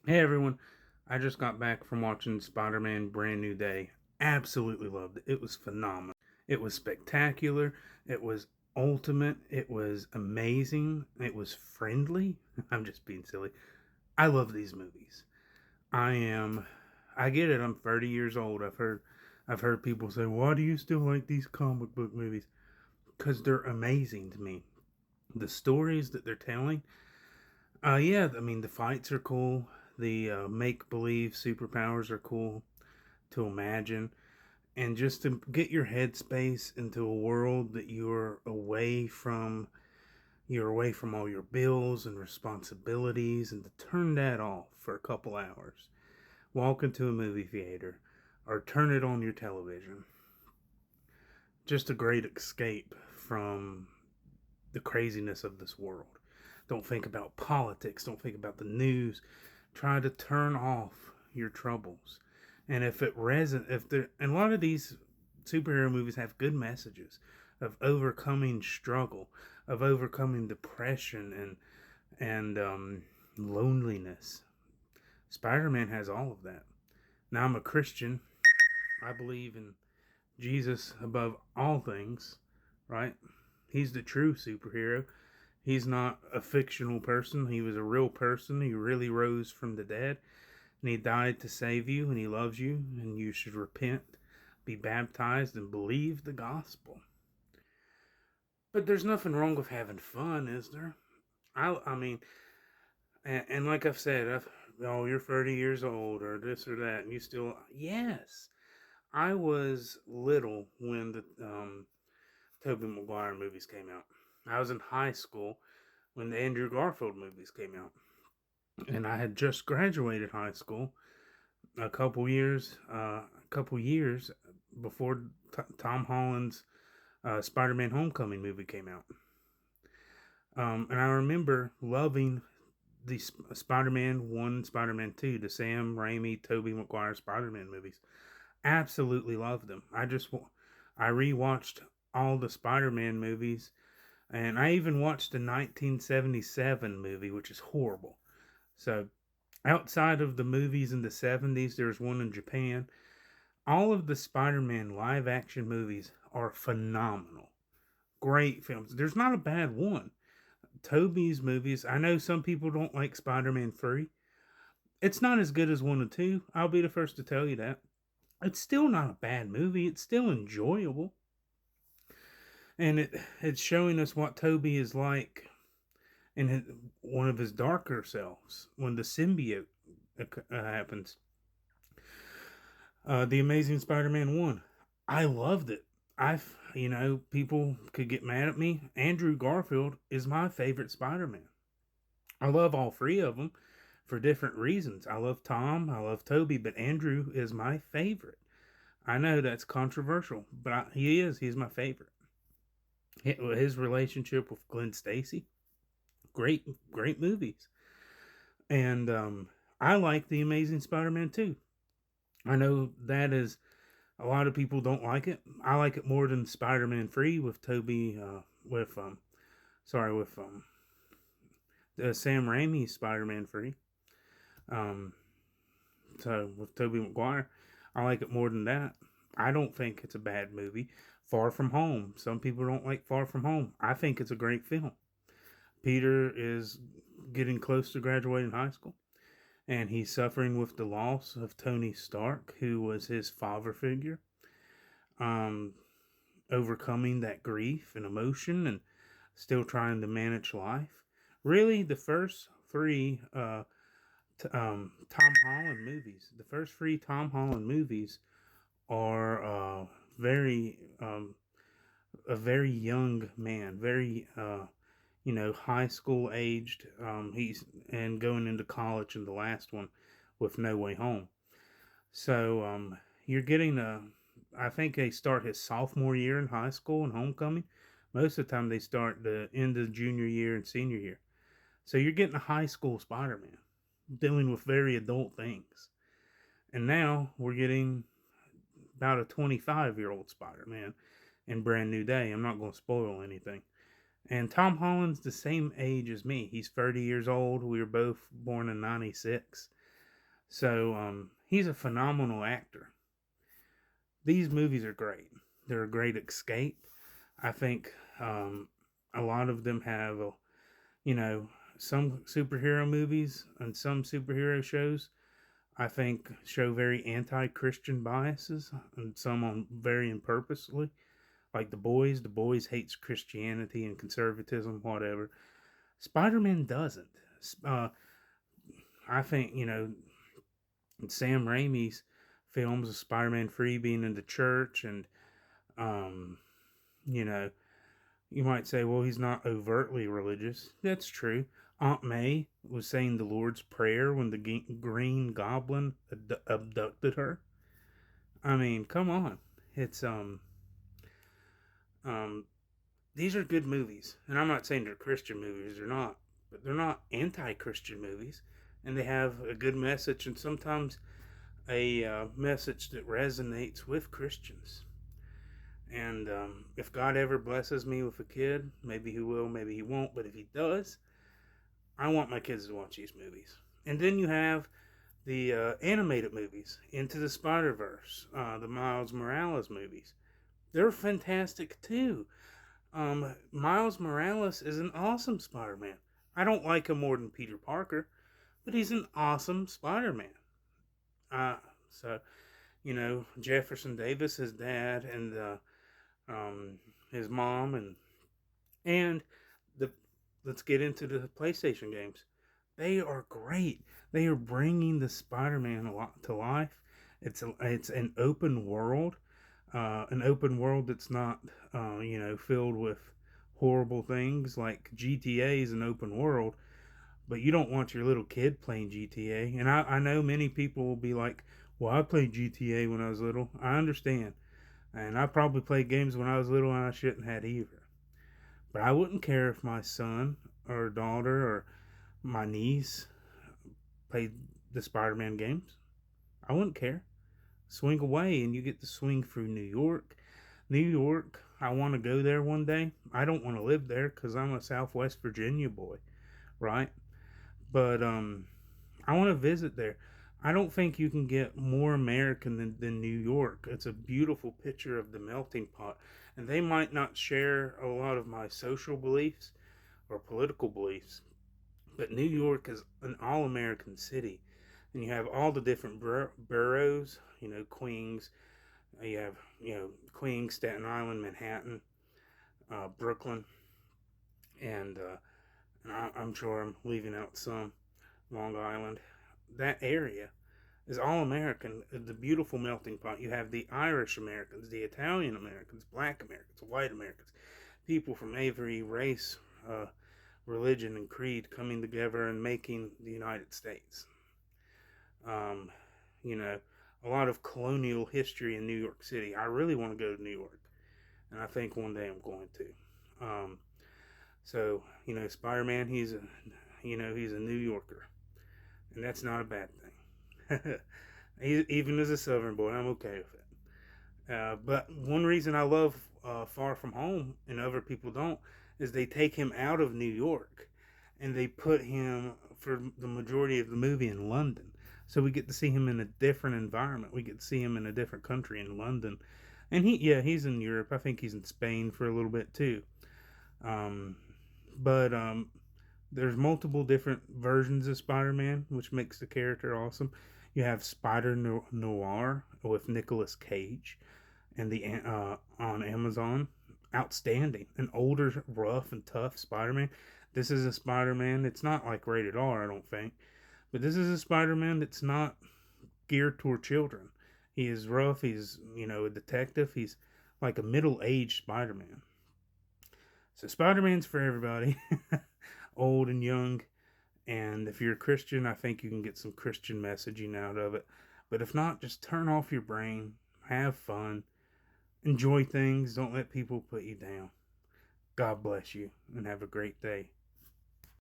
Hey everyone, I just got back from watching Spider Man Brand New Day. Absolutely loved it. It was phenomenal. It was spectacular. It was ultimate. It was amazing. It was friendly. I'm just being silly. I love these movies. I am. I get it. I'm 30 years old. I've heard people say, "Why do you still like these comic book movies?" Because they're amazing to me. The stories that they're telling. Yeah. I mean, the fights are cool. The make believe superpowers are cool to imagine, and just to get your headspace into a world that you're away from all your bills and responsibilities, and to turn that off for a couple hours, walk into a movie theater or turn it on your television. Just a great escape from the craziness of this world. Don't think about politics, don't think about the news. Try to turn off your troubles. And if it reson if there and a lot of these superhero movies have good messages of overcoming struggle, of overcoming depression and loneliness. Spider-Man has all of that. Now I'm a Christian. I believe in Jesus above all things, right? He's the true superhero. He's not a fictional person. He was a real person. He really rose from the dead, and he died to save you, and he loves you, and you should repent, be baptized, and believe the gospel. But there's nothing wrong with having fun, is there? I mean, and like I've said, oh, you're 30 years old, or this or that, and you still, yes. I was little when the Tobey Maguire movies came out. I was in high school when the Andrew Garfield movies came out, and I had just graduated high school a couple years before Tom Holland's Spider-Man: Homecoming movie came out. And I remember loving the Spider-Man 1, Spider-Man 2, the Sam Raimi, Tobey Maguire Spider-Man movies. Absolutely loved them. I rewatched all the Spider-Man movies, and I even watched the 1977 movie, which is horrible. So, outside of the movies in the 70s, there's one in Japan. All of the Spider Man live action movies are phenomenal. Great films. There's not a bad one. Toby's movies, I know some people don't like Spider Man 3. It's not as good as 1 and 2. I'll be the first to tell you that. It's still not a bad movie. It's still enjoyable. And it's showing us what Toby is like in one of his darker selves when the symbiote happens. The Amazing Spider-Man 1. I loved it. People could get mad at me. Andrew Garfield is my favorite Spider-Man. I love all three of them for different reasons. I love Tom, I love Toby, but Andrew is my favorite. I know that's controversial, but he is. He's my favorite. His relationship with Gwen Stacy, great, great movies. And I like The Amazing Spider-Man too. I know that is a lot of people don't like it. I like it more than Spider-Man 3 with Toby with the Sam Raimi Spider-Man 3. Um so with Toby Maguire, I like it more than that. I don't think it's a bad movie. Far From Home. Some people don't like Far From Home. I think it's a great film. Peter is getting close to graduating high school, and he's suffering with the loss of Tony Stark, who was his father figure. Um, Overcoming that grief and emotion and still trying to manage life. Really, the first three Tom Holland movies, the first three Tom Holland movies are very a very young man, very high school aged. He's and going into college in the last one with No Way Home. So you're getting a. I think they start his sophomore year in high school and homecoming. Most of the time they start the end of junior year and senior year. So you're getting a high school Spider-Man dealing with very adult things. And now we're getting about a 25-year-old Spider-Man in Brand New Day. I'm not going to spoil anything. And Tom Holland's the same age as me. He's 30 years old. We were both born in 96. So he's a phenomenal actor. These movies are great. They're a great escape. I think a lot of them have, you know, some superhero movies and some superhero shows, I think, show very anti-Christian biases, and some on very purposely. Like The Boys. The Boys hates Christianity and conservatism, whatever. Spider-Man doesn't. Uh, I think, Sam Raimi's films of Spider-Man 3 being in the church, and um, you know, you might say, well, he's not overtly religious. That's true. Aunt May was saying the Lord's Prayer when the Green Goblin abducted her. I mean, come on. It's um these are good movies, and I'm not saying they're Christian movies. They're not, but they're not anti-Christian movies, and they have a good message, and sometimes a message that resonates with Christians. And if God ever blesses me with a kid, maybe He will, maybe He won't, but if He does, I want my kids to watch these movies. And then you have the animated movies, Into the Spider Verse, the Miles Morales movies. They're fantastic too. Miles Morales is an awesome Spider Man. I don't like him more than Peter Parker, but he's an awesome Spider Man. Uh, so, Jefferson Davis, his dad, and um, his mom, and the let's get into the PlayStation games. They are great. They are bringing the Spider-Man a lot to life. It's an open world that's not filled with horrible things like GTA is an open world. But you don't want your little kid playing GTA. And I know many people will be like, "Well, I played GTA when I was little." I understand, and I probably played games when I was little and I shouldn't have either. But I wouldn't care if my son or daughter or my niece played the Spider-Man games. I wouldn't care. Swing away, and you get to swing through New York. New York, I want to go there one day. I don't want to live there because I'm a Southwest Virginia boy, right? But I want to visit there. I don't think you can get more American than New York. It's a beautiful picture of the melting pot. And they might not share a lot of my social beliefs or political beliefs, but New York is an all American city. And you have all the different boroughs, Queens. You have, Queens, Staten Island, Manhattan, Brooklyn, and I'm sure I'm leaving out some, Long Island. That area is all American, the beautiful melting pot. You have the Irish Americans, the Italian Americans, Black Americans, white Americans, people from every race, religion, and creed coming together and making the United States. Um, you know, a lot of colonial history in New York City. I really want to go to New York, and I think one day I'm going to. Um, so Spider-Man, he's a New Yorker, and that's not a bad thing. Even as a Southern boy, I'm okay with it. But one reason I love Far From Home, and other people don't, is they take him out of New York and they put him for the majority of the movie in London. So we get to see him in a different environment. We get to see him in a different country in London. And he's in Europe. I think he's in Spain for a little bit too. Um, but there's multiple different versions of Spider-Man, which makes the character awesome. You have Spider Noir with Nicolas Cage, and the on Amazon, outstanding. An older, rough and tough Spider-Man. This is a Spider-Man. It's not like rated R, I don't think, but this is a Spider-Man that's not geared toward children. He is rough. He's a detective. He's like a middle-aged Spider-Man. So Spider-Man's for everybody, old and young. And if you're a Christian, I think you can get some Christian messaging out of it. But if not, just turn off your brain, have fun, enjoy things, don't let people put you down. God bless you, and have a great day.